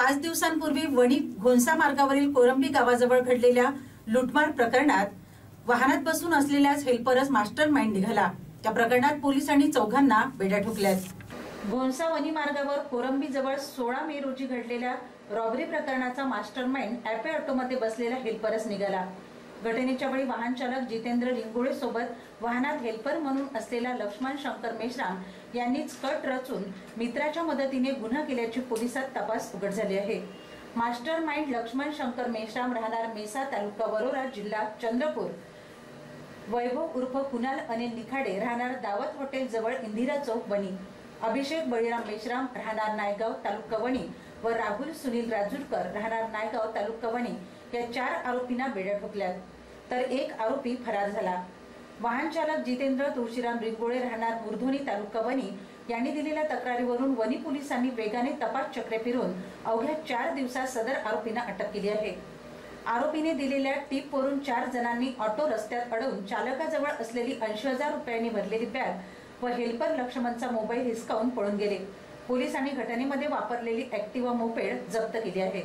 5 दिवसांपूर्वी वणी घोणसा मार्गावरील कोरंबी गावाजवळ घडलेल्या लुटमार प्रकरणात वाहनात बसून असलेल्याच हेल्परच मास्टर माइंड निघाला। त्या प्रकरणात पोलिसांनी चौघांना बेड्या ठोकल्यात। घोणसा वणी मार्गावर कोरंबी जवळ 16 मे रोजी घडलेल्या रॉबरी प्रकरणाचा मास्टर माइंड ॲपे ऑटोमध्ये बसलेला हेल्परच निघाला। घटनेच्या वेळी वाहन चालक जितेंद्र लिंगोळे सोबत वाहनात हेल्पर म्हणून असलेला लक्ष्मण शंकर मेश्राम यांनीच कट रचून मित्राच्या मदतीने गुन्हा केल्याची पोलिसात तपास उघड झाली आहे। मास्टर माइंड लक्ष्मण शंकर मेश्राम राहणार मेसा तालुका वरोरा जिल्हा चंद्रपूर, वैभव उर्फ कुणाल अनिल निखाडे राहणार दावत हॉटेल जवळ इंदिरा चौक वणी, अभिषेक बळीराम मेश्राम राहणार नायगाव तालुका वणी व राहुल सुनील राजूरकर राहणार नायगाव तालुका वणी या 4 आरोपींना बेड्या ठोकल्यात, तर एक आरोपी फरार झाला। वाहन चालक जितेंद्र तुळशीराम रिंगोळे राहणार मुरधोनी तालुका वणी यांनी दिलेल्या तक्रारीवरून वणी पोलिसांनी वेगाने तपास चक्रे फिरून अवघ्या 4 दिवसात सदर आरोपींना अटक केली आहे। आरोपीने दिलेल्या टिपवरून 4 जणांनी ऑटो रस्त्यात अडवून चालकाजवळ असलेली 80,000 रुपयांनी भरलेली बॅग व हेल्पर लक्ष्मणचा मोबाईल हिसकावून पळून गेले। पोलिसांनी घटनेमध्ये वापरलेली ॲक्टिवा मोपेड जप्त केली आहे।